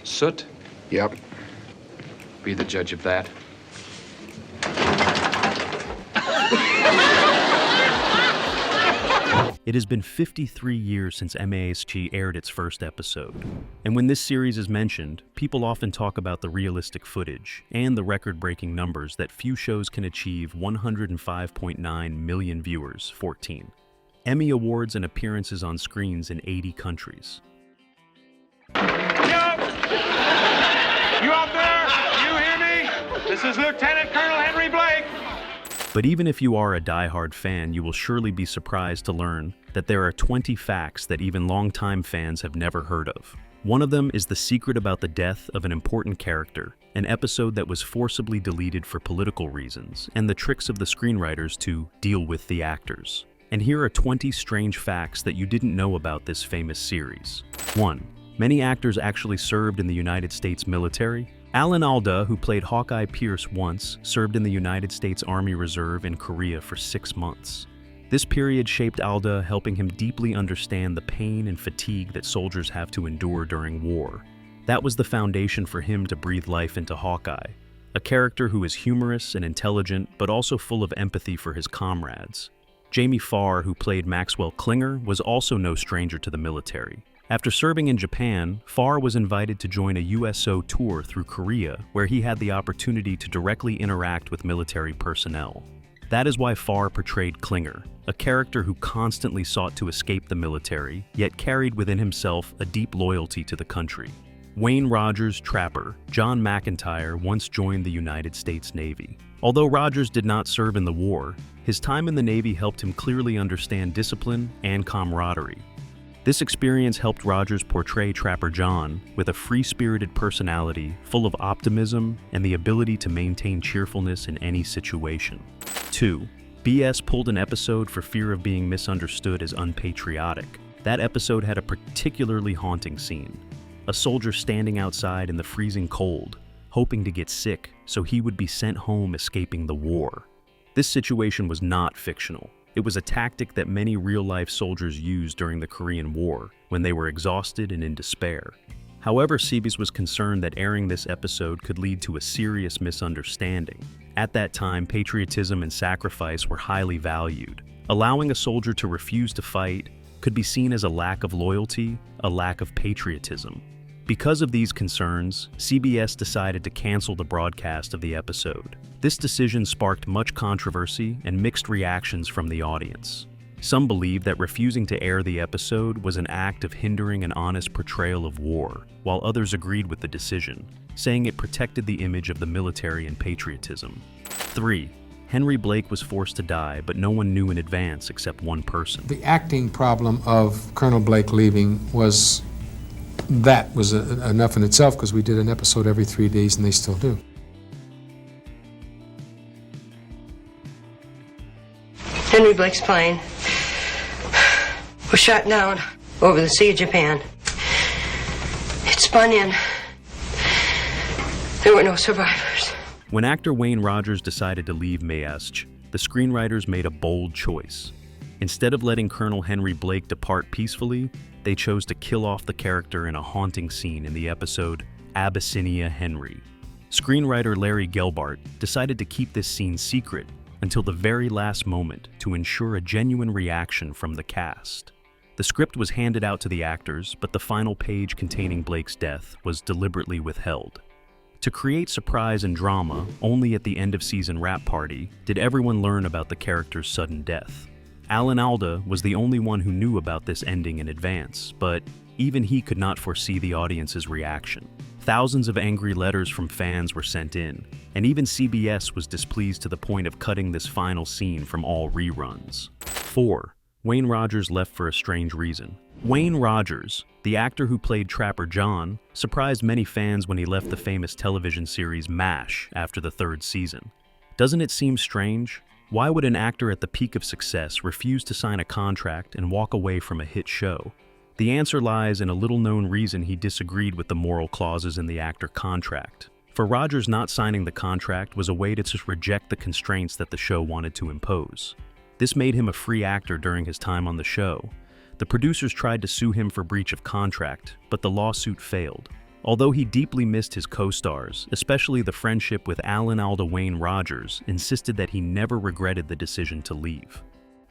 Soot? Yep. Be the judge of that. It has been 53 years since MASH aired its first episode, and when this series is mentioned, people often talk about the realistic footage and the record-breaking numbers that few shows can achieve: 105.9 million viewers, 14 Emmy Awards and appearances on screens in 80 countries. You out there? You hear me? This is Lieutenant Colonel Henry Blake. But even if you are a die-hard fan, you will surely be surprised to learn that there are 20 facts that even longtime fans have never heard of. One of them is the secret about the death of an important character, an episode that was forcibly deleted for political reasons, and the tricks of the screenwriters to deal with the actors. And here are 20 strange facts that you didn't know about this famous series. 1. Many actors actually served in the United States military. Alda, who played Hawkeye Pierce once, served in the United States Army Reserve in Korea for 6 months. This period shaped Alda, helping him deeply understand the pain and fatigue that soldiers have to endure during war. That was the foundation for him to breathe life into Hawkeye, a character who is humorous and intelligent, but also full of empathy for his comrades. Jamie Farr, who played Maxwell Klinger, was also no stranger to the military. After serving in Japan, Farr was invited to join a USO tour through Korea, where he had the opportunity to directly interact with military personnel. That is why Farr portrayed Klinger, a character who constantly sought to escape the military, yet carried within himself a deep loyalty to the country. Wayne Rogers' trapper, John McIntyre, once joined the United States Navy. Although Rogers did not serve in the war, his time in the Navy helped him clearly understand discipline and camaraderie. This experience helped Rogers portray Trapper John with a free-spirited personality full of optimism and the ability to maintain cheerfulness in any situation. 2. BS pulled an episode for fear of being misunderstood as unpatriotic. That episode had a particularly haunting scene. A soldier standing outside in the freezing cold, hoping to get sick so he would be sent home escaping the war. This situation was not fictional. It was a tactic that many real-life soldiers used during the Korean War when they were exhausted and in despair. However, CBS was concerned that airing this episode could lead to a serious misunderstanding. At that time, patriotism and sacrifice were highly valued. Allowing a soldier to refuse to fight could be seen as a lack of loyalty, a lack of patriotism. Because of these concerns, CBS decided to cancel the broadcast of the episode. This decision sparked much controversy and mixed reactions from the audience. Some believe that refusing to air the episode was an act of hindering an honest portrayal of war, while others agreed with the decision, saying it protected the image of the military and patriotism. 3. Henry Blake was forced to die, but no one knew in advance except one person. The acting problem of Colonel Blake leaving was enough in itself, because we did an episode every 3 days and they still do. Henry Blake's plane was shot down over the Sea of Japan. It spun in. There were no survivors. When actor Wayne Rogers decided to leave MASH, the screenwriters made a bold choice. Instead of letting Colonel Henry Blake depart peacefully, they chose to kill off the character in a haunting scene in the episode Abyssinia Henry. Screenwriter Larry Gelbart decided to keep this scene secret until the very last moment to ensure a genuine reaction from the cast. The script was handed out to the actors, but the final page containing Blake's death was deliberately withheld. To create surprise and drama, only at the end-of-season wrap party did everyone learn about the character's sudden death. Alda was the only one who knew about this ending in advance, but even he could not foresee the audience's reaction. Thousands of angry letters from fans were sent in, and even CBS was displeased to the point of cutting this final scene from all reruns. 4. Wayne Rogers left for a strange reason. Wayne Rogers, the actor who played Trapper John, surprised many fans when he left the famous television series MASH after the 3rd season. Doesn't it seem strange? Why would an actor at the peak of success refuse to sign a contract and walk away from a hit show? The answer lies in a little-known reason he disagreed with the moral clauses in the actor contract. For Rogers, not signing the contract was a way to just reject the constraints that the show wanted to impose. This made him a free actor during his time on the show. The producers tried to sue him for breach of contract, but the lawsuit failed. Although he deeply missed his co-stars, especially the friendship with Alda Wayne Rogers, insisted that he never regretted the decision to leave.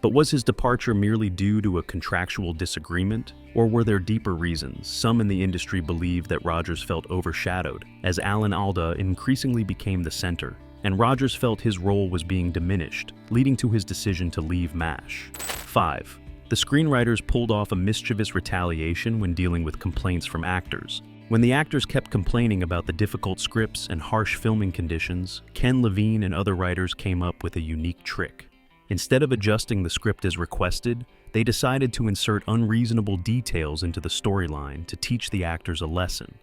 But was his departure merely due to a contractual disagreement, or were there deeper reasons? Some in the industry believe that Rogers felt overshadowed, as Alda increasingly became the center, and Rogers felt his role was being diminished, leading to his decision to leave MASH. 5. The screenwriters pulled off a mischievous retaliation when dealing with complaints from actors. When the actors kept complaining about the difficult scripts and harsh filming conditions, Ken Levine and other writers came up with a unique trick. Instead of adjusting the script as requested, they decided to insert unreasonable details into the storyline to teach the actors a lesson.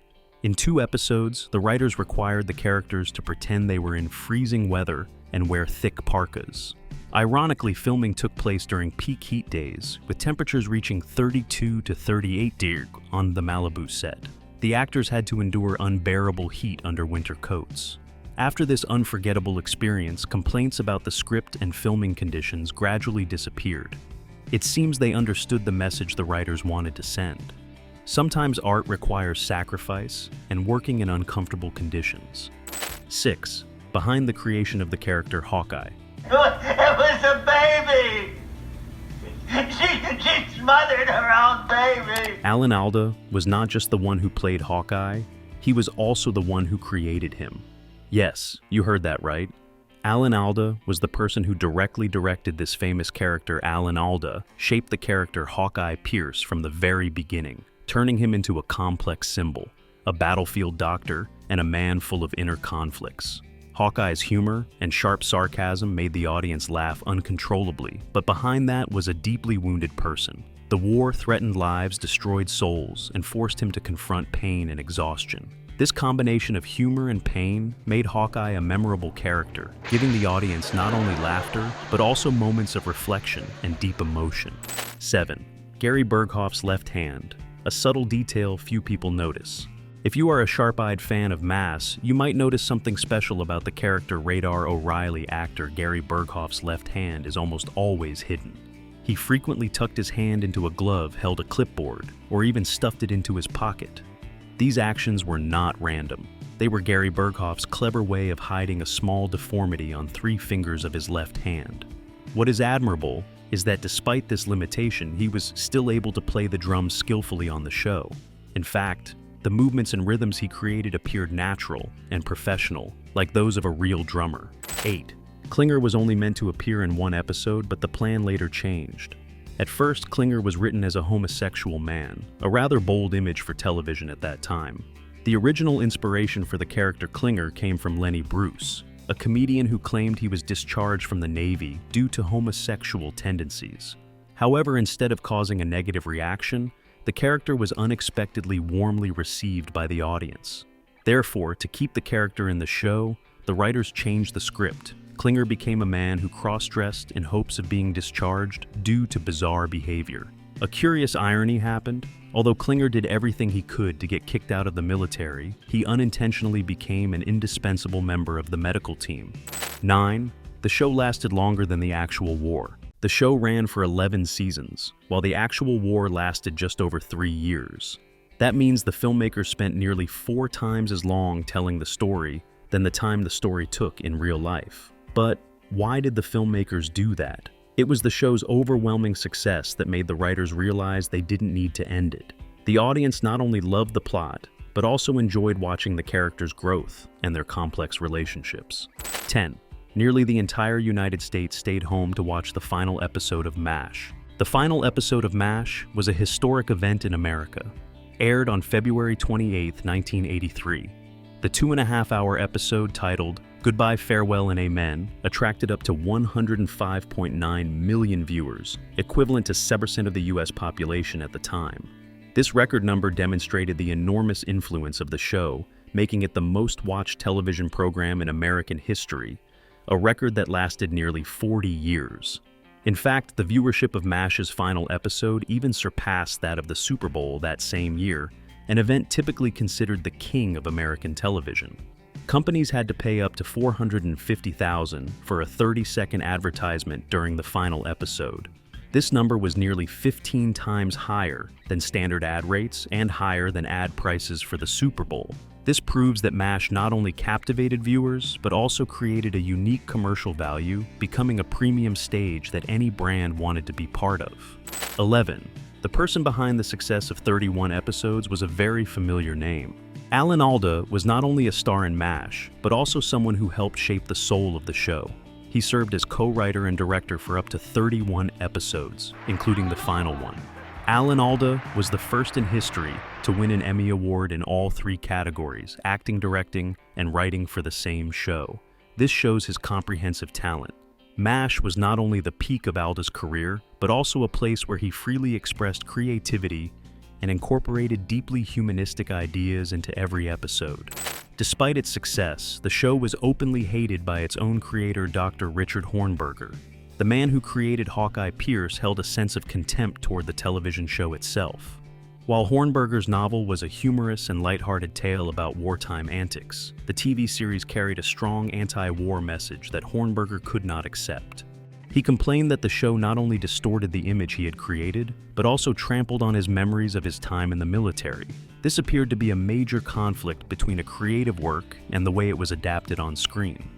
In 2 episodes, the writers required the characters to pretend they were in freezing weather and wear thick parkas. Ironically, filming took place during peak heat days, with temperatures reaching 32 to 38 degrees on the Malibu set. The actors had to endure unbearable heat under winter coats. After this unforgettable experience, complaints about the script and filming conditions gradually disappeared. It seems they understood the message the writers wanted to send. Sometimes art requires sacrifice and working in uncomfortable conditions. 6. Behind the creation of the character Hawkeye. It was a baby! She smothered her own baby! Alda was not just the one who played Hawkeye, he was also the one who created him. Yes, you heard that right. Alda was the person who directly directed this famous character. Alda shaped the character Hawkeye Pierce from the very beginning, turning him into a complex symbol, a battlefield doctor, and a man full of inner conflicts. Hawkeye's humor and sharp sarcasm made the audience laugh uncontrollably, but behind that was a deeply wounded person. The war threatened lives, destroyed souls, and forced him to confront pain and exhaustion. This combination of humor and pain made Hawkeye a memorable character, giving the audience not only laughter, but also moments of reflection and deep emotion. 7. Gary Berghoffs' left hand, a subtle detail few people notice. If you are a sharp-eyed fan of Mass, you might notice something special about the character Radar O'Reilly. Actor Gary Berghoffs' left hand is almost always hidden. He frequently tucked his hand into a glove, held a clipboard, or even stuffed it into his pocket. These actions were not random. They were Gary Berghoffs' clever way of hiding a small deformity on 3 fingers of his left hand. What is admirable is that despite this limitation, he was still able to play the drums skillfully on the show. In fact, the movements and rhythms he created appeared natural and professional, like those of a real drummer. 8. Klinger was only meant to appear in 1 episode, but the plan later changed. At first, Klinger was written as a homosexual man, a rather bold image for television at that time. The original inspiration for the character Klinger came from Lenny Bruce, a comedian who claimed he was discharged from the Navy due to homosexual tendencies. However, instead of causing a negative reaction, the character was unexpectedly warmly received by the audience. Therefore, to keep the character in the show, the writers changed the script. Klinger became a man who cross-dressed in hopes of being discharged due to bizarre behavior. A curious irony happened. Although Klinger did everything he could to get kicked out of the military, he unintentionally became an indispensable member of the medical team. 9. The show lasted longer than the actual war. The show ran for 11 seasons, while the actual war lasted just over 3 years. That means the filmmakers spent nearly 4 times as long telling the story than the time the story took in real life. But why did the filmmakers do that? It was the show's overwhelming success that made the writers realize they didn't need to end it. The audience not only loved the plot, but also enjoyed watching the characters' growth and their complex relationships. 10. Nearly the entire United States stayed home to watch the final episode of MASH. The final episode of MASH was a historic event in America. Aired on February 28, 1983. The 2.5-hour episode titled Goodbye, Farewell, and Amen attracted up to 105.9 million viewers, equivalent to 7% of the US population at the time. This record number demonstrated the enormous influence of the show, making it the most watched television program in American history, a record that lasted nearly 40 years. In fact, the viewership of MASH's final episode even surpassed that of the Super Bowl that same year, an event typically considered the king of American television. Companies had to pay up to $450,000 for a 30-second advertisement during the final episode. This number was nearly 15 times higher than standard ad rates and higher than ad prices for the Super Bowl. This proves that MASH not only captivated viewers, but also created a unique commercial value, becoming a premium stage that any brand wanted to be part of. 11. The person behind the success of 31 episodes was a very familiar name. Alda was not only a star in MASH, but also someone who helped shape the soul of the show. He served as co-writer and director for up to 31 episodes, including the final one. Alda was the first in history to win an Emmy Award in all 3 categories, acting, directing, and writing for the same show. This shows his comprehensive talent. MASH was not only the peak of Alda's career, but also a place where he freely expressed creativity and incorporated deeply humanistic ideas into every episode. Despite its success, the show was openly hated by its own creator, Dr. Richard Hornberger. The man who created Hawkeye Pierce held a sense of contempt toward the television show itself. While Hornberger's novel was a humorous and lighthearted tale about wartime antics, the TV series carried a strong anti-war message that Hornberger could not accept. He complained that the show not only distorted the image he had created, but also trampled on his memories of his time in the military. This appeared to be a major conflict between a creative work and the way it was adapted on screen.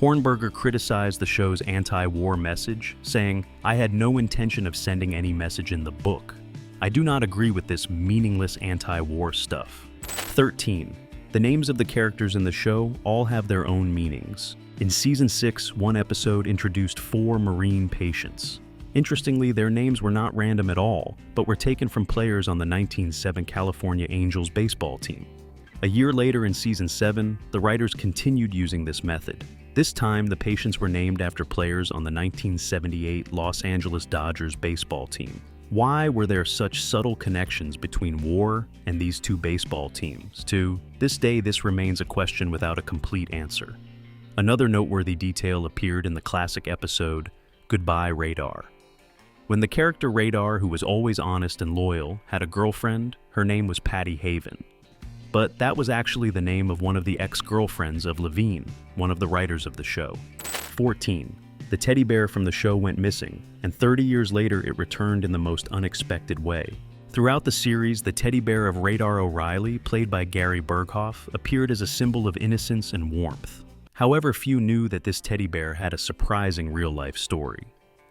Hornberger criticized the show's anti-war message, saying, "I had no intention of sending any message in the book. I do not agree with this meaningless anti-war stuff." 13. The names of the characters in the show all have their own meanings. In Season 6, one episode introduced 4 Marine patients. Interestingly, their names were not random at all, but were taken from players on the 1907 California Angels baseball team. A year later in Season 7, the writers continued using this method. This time, the patients were named after players on the 1978 Los Angeles Dodgers baseball team. Why were there such subtle connections between war and these 2 baseball teams? To this day, this remains a question without a complete answer. Another noteworthy detail appeared in the classic episode, Goodbye Radar. When the character Radar, who was always honest and loyal, had a girlfriend, her name was Patty Haven. But that was actually the name of one of the ex-girlfriends of Levine, one of the writers of the show. 14. The teddy bear from the show went missing, and 30 years later it returned in the most unexpected way. Throughout the series, the teddy bear of Radar O'Reilly, played by Gary Berghoff, appeared as a symbol of innocence and warmth. However, few knew that this teddy bear had a surprising real-life story.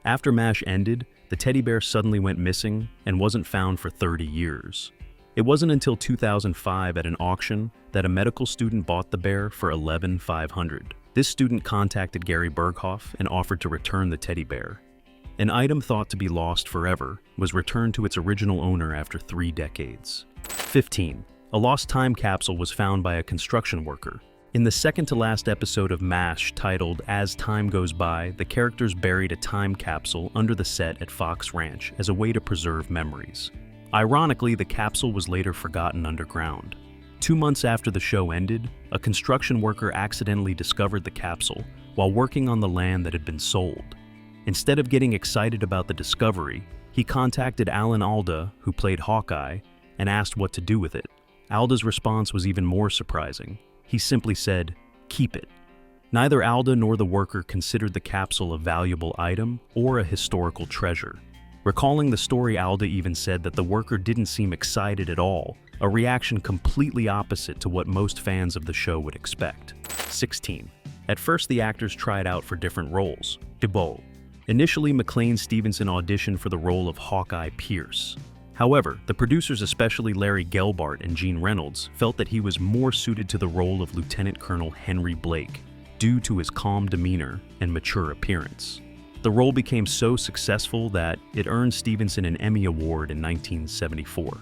After MASH ended, the teddy bear suddenly went missing and wasn't found for 30 years. It wasn't until 2005 at an auction that a medical student bought the bear for $11,500. This student contacted Gary Berghoff and offered to return the teddy bear. An item thought to be lost forever was returned to its original owner after 3 decades. 15. A lost time capsule was found by a construction worker. In the second-to-last episode of MASH, titled As Time Goes By, the characters buried a time capsule under the set at Fox Ranch as a way to preserve memories. Ironically, the capsule was later forgotten underground. 2 months after the show ended, a construction worker accidentally discovered the capsule while working on the land that had been sold. Instead of getting excited about the discovery, he contacted Alda, who played Hawkeye, and asked what to do with it. Alda's response was even more surprising. He simply said, "Keep it." Neither Alda nor the worker considered the capsule a valuable item or a historical treasure. Recalling the story, Alda even said that the worker didn't seem excited at all, a reaction completely opposite to what most fans of the show would expect. 16. At first, the actors tried out for different roles. Debo. Initially, McLean Stevenson auditioned for the role of Hawkeye Pierce. However, the producers, especially Larry Gelbart and Gene Reynolds, felt that he was more suited to the role of Lieutenant Colonel Henry Blake due to his calm demeanor and mature appearance. The role became so successful that it earned Stevenson an Emmy Award in 1974.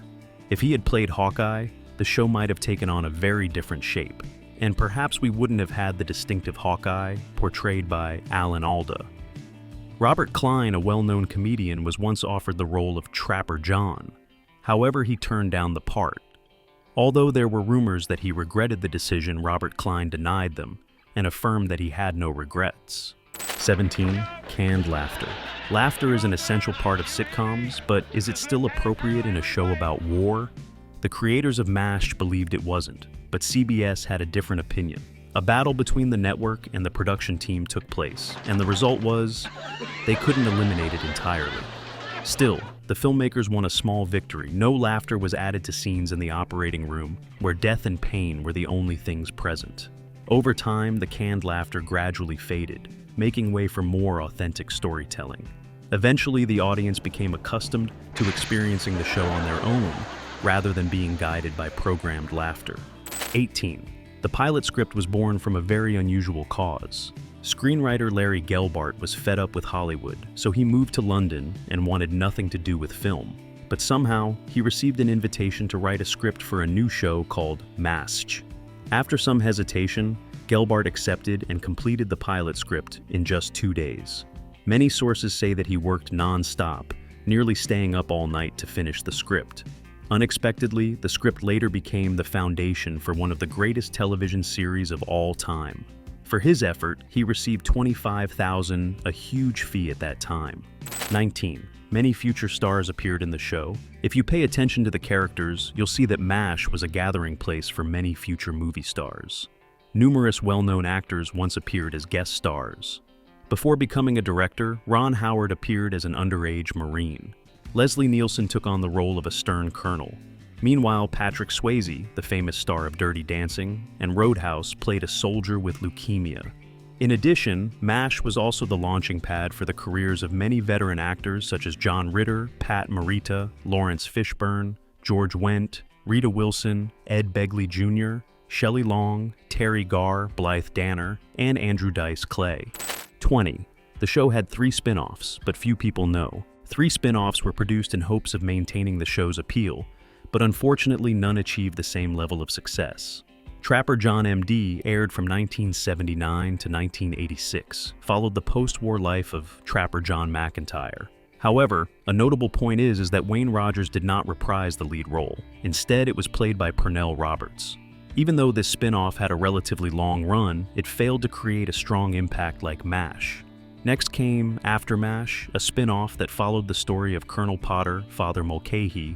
If he had played Hawkeye, the show might have taken on a very different shape, and perhaps we wouldn't have had the distinctive Hawkeye portrayed by Alda. Robert Klein, a well-known comedian, was once offered the role of Trapper John. However, he turned down the part. Although there were rumors that he regretted the decision, Robert Klein denied them and affirmed that he had no regrets. 17. Canned laughter. Laughter is an essential part of sitcoms, but is it still appropriate in a show about war? The creators of MASH believed it wasn't, but CBS had a different opinion. A battle between the network and the production team took place, and the result was they couldn't eliminate it entirely. Still, the filmmakers won a small victory. No laughter was added to scenes in the operating room, where death and pain were the only things present. Over time, the canned laughter gradually faded, making way for more authentic storytelling. Eventually, the audience became accustomed to experiencing the show on their own, rather than being guided by programmed laughter. 18. The pilot script was born from a very unusual cause. Screenwriter Larry Gelbart was fed up with Hollywood, so he moved to London and wanted nothing to do with film. But somehow, he received an invitation to write a script for a new show called Mash. After some hesitation, Gelbart accepted and completed the pilot script in just 2 days. Many sources say that he worked non-stop, nearly staying up all night to finish the script. Unexpectedly, the script later became the foundation for one of the greatest television series of all time. For his effort, he received $25,000, a huge fee at that time. 19. Many future stars appeared in the show. If you pay attention to the characters, you'll see that MASH was a gathering place for many future movie stars. Numerous well-known actors once appeared as guest stars. Before becoming a director, Ron Howard appeared as an underage Marine. Leslie Nielsen took on the role of a stern colonel. Meanwhile, Patrick Swayze, the famous star of Dirty Dancing, and Roadhouse played a soldier with leukemia. In addition, MASH was also the launching pad for the careers of many veteran actors such as John Ritter, Pat Morita, Lawrence Fishburne, George Wendt, Rita Wilson, Ed Begley Jr., Shelley Long, Terry Garr, Blythe Danner, and Andrew Dice Clay. 20. The show had 3 spin-offs, but few people know. 3 spin-offs were produced in hopes of maintaining the show's appeal, but unfortunately none achieved the same level of success. Trapper John M.D. aired from 1979 to 1986, followed the post-war life of Trapper John McIntyre. However, a notable point is that Wayne Rogers did not reprise the lead role. Instead, it was played by Pernell Roberts. Even though this spin-off had a relatively long run, it failed to create a strong impact like MASH. Next came After MASH, a spin-off that followed the story of Colonel Potter, Father Mulcahy,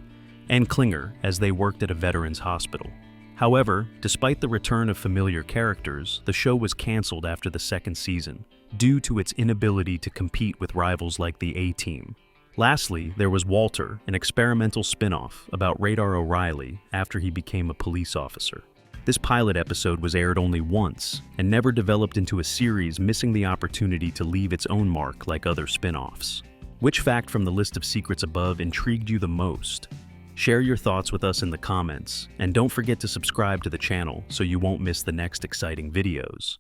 and Klinger as they worked at a veterans hospital. However, despite the return of familiar characters, the show was canceled after the 2nd season, due to its inability to compete with rivals like the A-Team. Lastly, there was Walter, an experimental spin-off about Radar O'Reilly after he became a police officer. This pilot episode was aired only once and never developed into a series, missing the opportunity to leave its own mark like other spin-offs. Which fact from the list of secrets above intrigued you the most? Share your thoughts with us in the comments, and don't forget to subscribe to the channel so you won't miss the next exciting videos.